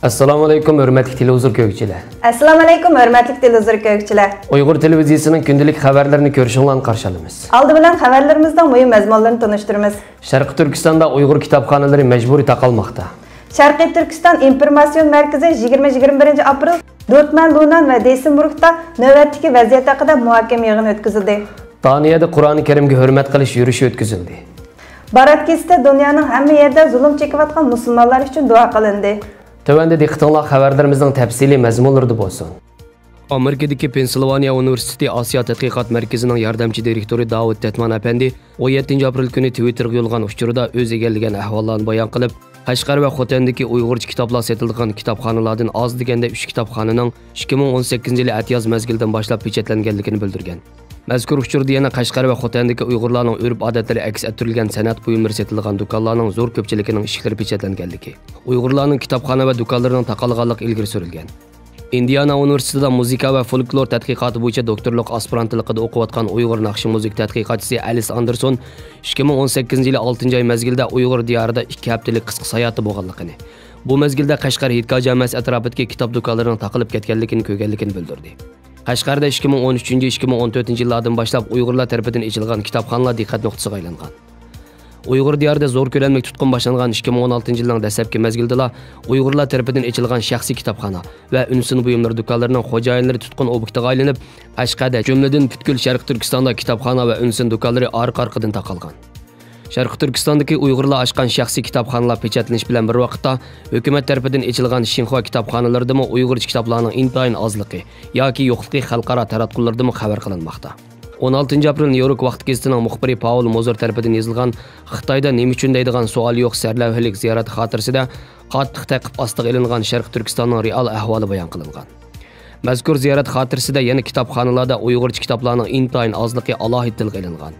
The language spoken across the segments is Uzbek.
Assalomu alaykum hurmatli televizor ko'ruvchilar. Assalomu alaykum hurmatli televizor ko'ruvchilar. Uyg'ur televiziyasining kundalik xabarlarini ko'rishinglarni qarshi olamiz. Oldi bilan xabarlarimizdan muhim mazmunlarni tanishtiramiz. Sharqiy Turkistonda Uyg'ur kitobxonalari majburiy taqalmoqda. Sharqiy Turkiston informatsion markazi 20-21 aprel Dortmund, Lunan va Deysenburgda navbatdagi vaziyat haqida muhokama yig'ini o'tkazildi. Daniyada Qur'oni Karimga hurmat qilish yurishi o'tkazildi. Baratkesda dunyoning hamma yerida zulm chekayotgan musulmonlar uchun duo qilindi. Tövəndə diqqətinizə xəbərlərimizin təfsili məzmunları bolsun. Amerikadakı Pensilvaniya Universiteti Asiya Tədqiqat Mərkəzinin yardımçı direktori Davud Tətman əpəndi 17 aprel günü Twitterga yo'llagan uchurda o'z egalligan ahvollarni bayon qilib, Qashqar va Xotandagi Uyg'urcha kitoblar sotilgan kitobxonalardan oz deganda 3 kitobxonaning 2018-yil atyoz mezgildan boshlab pechatlanganligini bildirgan. Mazkur uchurda yana Qashqar va Xotandagi Uyg'urlarning urf-odatlari aks ettirilgan san'at buyumlari sotilgan do'konlarning zo'r ko'pchiligining ishlari pechatlanganligi, Uyg'urlarning kitobxona va do'konlarining taqalganligi ilgari surilgan. Indiana Universitetida muzika va folklor tadqiqoti bo'yicha doktorlik aspirantligida o'qiyotgan Uyg'ur naqshi muzik tadqiqotchisi Alice Anderson 2018-yil 6-oy mezgilda Uyg'ur diyorida 2 haftalik qisqa sayohati bo'lganligini, bu mezgilda Qashqar Hitka jamoasi atrofidagi kitob do'konlarining taqilib ketganligini ko'rganligini bildirdi. Qashqarda 2013-2014-yillardan boshlab Uyg'urlar tarafidan ochilgan kitobxonalar diqqat nuqtasiga aylangan. Uyg'ur diyorida zo'r ko'lamli tutqun boshlangan 2016-yilning dastlabki mezgildida Uyg'urlar tarafidan ochilgan shaxsiy kitobxona va unsin buyumlar do'konlarining xo'jayinlari tutqun obyektiga aylanib, Qashqarda jumladan butkul Sharq Turkistonda kitobxona va unsin do'konlari orqa-orqadan taqalgan. Sharq Turkistondagi Uyg'urlar ochgan shaxsiy kitobxonalar pechatlanish bilan bir vaqtda hukumat tarafidan ochilgan Xinhua kitobxonalarida Uyg'urcha kitoblarning intayin ozligi yoki yo'qligi xalqaro taratqularda xabar qilinmoqda. 16 aprel New York vaqt gazetining muxbiri Paul Mozer tarafidan yozilgan Xitoyda nima uchun deydigan savol yo'q sarlavhalik ziyorat xotirasida qattiq taqib ostiga ilingan Sharq Turkistonning real ahvoli bayon qilingan. Mazkur ziyorat xotirasida yana kitobxonalarda Uyg'urcha kitoblarning intayin ozligi alohida tilga ilingan.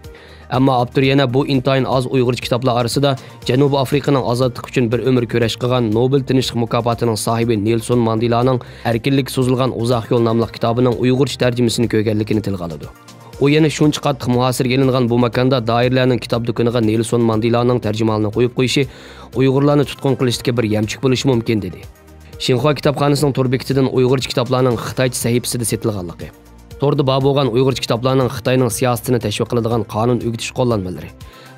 Ammo Abturiyana bu intayin az Uyg'urcha kitoblar orasida Janubiy Afrikaning ozodlik uchun bir umr kurash qilgan Nobel tinchlik mukofotining sohibi Nelson Mandelaning Erkinlik so'zilgan uzoq yo'l nomli kitobining Uyg'urcha tarjimasini ko'rganligini tilga oladi. U yana shuncha qattiq muhosirga ilingan bu makonda doirlarning kitob do'koniga Nelson Mandelaning tarjimonini qo'yib qo'yishi Uyg'urlarni tutqun qilishdagi bir yamchik bo'lishi mumkin dedi. Xinhua kitobxonasining to'r bekitidan Uyg'urcha kitoblarning Xitoycha sahifasida sotilganligi, to'rda bor bo'lgan Uyg'urcha kitoblarning Xitoyning siyosatini tashviq qiladigan qonun o'gitish qo'llanmalari,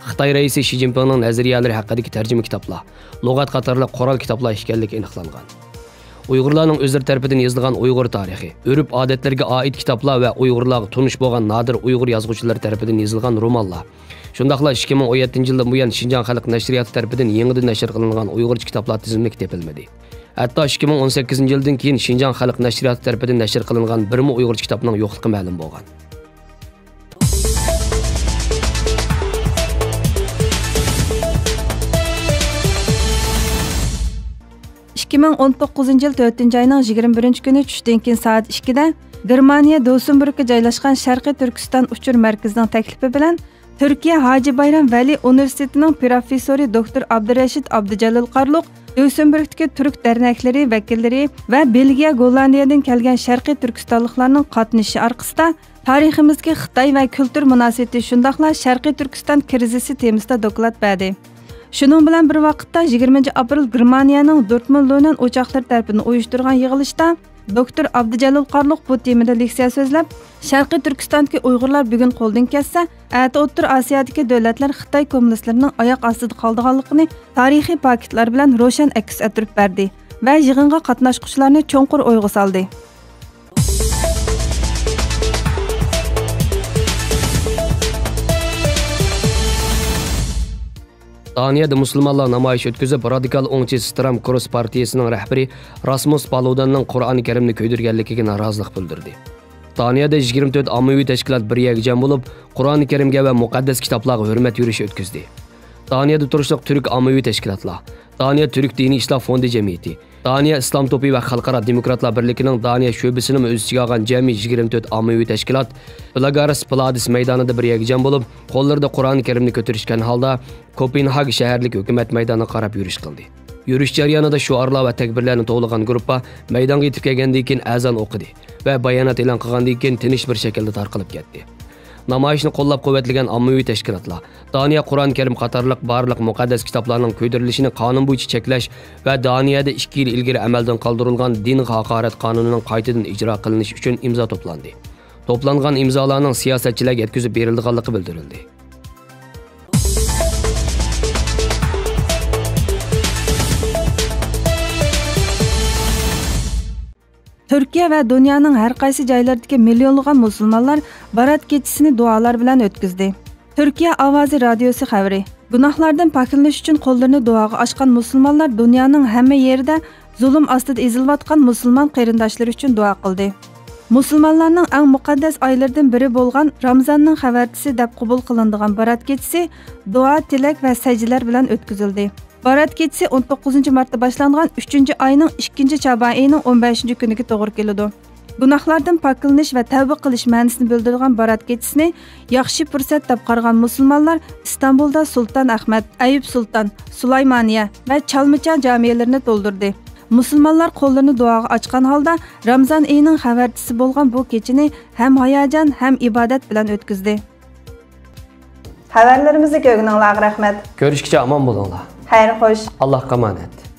Xitoy raisi Xi Jinpingning nazariyalari haqidagi tarjima kitoblar, lug'at qatorliq qurol kitoblar ekanligi aniqlangan. Uyg'urlarning o'zlari tarafidan yozilgan Uyg'ur tarixi, urf-odatlarga oid kitoblar va Uyg'urlarga tunish bo'lgan nodir Uyg'ur yozuvchilar tarafidan yozilgan romanlar. Shundaqla 2017-yildan buyon Xinjiang xalq nashriyati tarafidan yangidan nashr qilingan Uyg'urcha kitoblar tizimlik tepilmadi. Hatto 2018-yildan keyin Xinjiang xalq nashriyati tarafidan nashr qilingan birmi Uyg'urcha kitobning yo'qligi ma'lum bo'lgan. 2019-yil 4-oyning 21 kuni tushdan keyin soat 2da Germaniya Deysenburgga joylashgan Sharqiy Turkiston uchur markazining taklifi bilan Turkiya Hoji Bayram Vali Universitetining professori doktor Abdurashid Abdujalil Qarluq, Deysenburgdagi turk derneklari vakillari va Belgiya, Gollandiyadan kelgan Sharqiy Turkistonliklarning qatnashishi orqasida tariximizga Xitoy va kultur munosabati shundaqla Sharqiy Turkiston krizisi temasida doklad berdi. Şunun bilan bir vaqtda 20 aprel Germaniyaning Dortmund Lunan o'choqlari tarafidan uyushtirgan yig'ilishda doktor Abdujalil Qarluq bu temada leksiya so'zlab, Sharqiy Turkistondagi Uyg'urlar bugun qo'ldan ketsa, ati O'rta Osiyodagi davlatlar Xitoy kommunistlarining oyoq ostida qolganligini tarixiy faktlar bilan ro'shan aks ettirib berdi va yig'inga qatnashuvchilarni cho'nqur o'yga soldi. Daniyada musulmonlar namoyish o'tkazib, radikal o'ngchi Stram Cross partiyasining rahbari Rasmus Paludanning Qur'oni Karimni ko'ydirganligiga norozilik bildirdi. Daniyada 24 ommaviy tashkilot bir yerga jam bo'lib, Qur'oni Karimga va muqaddas kitoblarga hurmat yurishi o'tkazdi. Daniyada turishliq turk ommaviy tashkilotlar, Daniya Turk diniy ishloh fondi jamiyati, Daniya Islom to'pi va xalqaro demokratlar birligining Daniya sho'basini o'z ichiga olgan jami 24 ommaviy tashkilot Blagaras Pladis maydonida bir yerga jam bo'lib, qo'llarida Qur'oni Karimni ko'tarishgan holda Kopenhag shaharlik hukumat maydoniga qarab yurish qildi. Yurish jarayonida shuarlar va takbirlarni to'g'lagan guruhga maydonga yetib kelgandan keyin azon o'qidi va bayonot e'lon qilgandan keyin tinish bir shaklda tarqalib ketdi. namoyishni qo'llab-quvvatlagan ommaviy tashkilotlar Daniya Qur'on Karim qatorliq barliq muqaddas kitoblarning ko'tarilishini qonun bo'yicha cheklash va Daniyada 2 yil ilgari amaldan qoldirilgan din haqorat qonunining qaytadan ijro qilinishi uchun imzo to'plandi. To'plangan imzolarning siyosatchilarga yetkazib berilganligi bildirildi. Türkiye ve dünyanın her qaysi joylaridagi millionlagan musulmonlar Barat kechisini duolar bilan o'tkazdi. Türkiye Ovozi radiosi xabari. Gunohlardan poklanish uchun qo'llarini duoga ochgan musulmonlar dunyoning hamma yerida zulm ostida ezilayotgan musulmon qarindoshlari uchun duo qildi. Musulmonlarning eng muqaddas oylaridan biri bo'lgan Ramazonning xabarchisi deb qabul qilinadigan Barat kechisi duo, tilak va sajdalar bilan o'tkazildi. Barat kechisi 19 martda boshlangan 3-oyning 2-Chaban oyining 15-kuniga to'g'ri keladi. Gunohlardan poklanish va tavba qilish ma'nosini bildirgan Barat kechisini yaxshi fursat deb qaragan musulmonlar İstanbulda Sultan Ahmad, Ayub Sultan, Sulaymaniya va Chalmicha jamilarini to'ldirdi. Musulmonlar qo'llarini duoga ochgan holda Ramazon oyining xabarchisi bo'lgan bu kechini ham hayajon, ham ibodat bilan o'tkazdi. Xabarlarimizni ko'rganingizga rahmat. Ko'rishgacha omon bo'linglar. Xayr, xo'sh. Allohga emanet.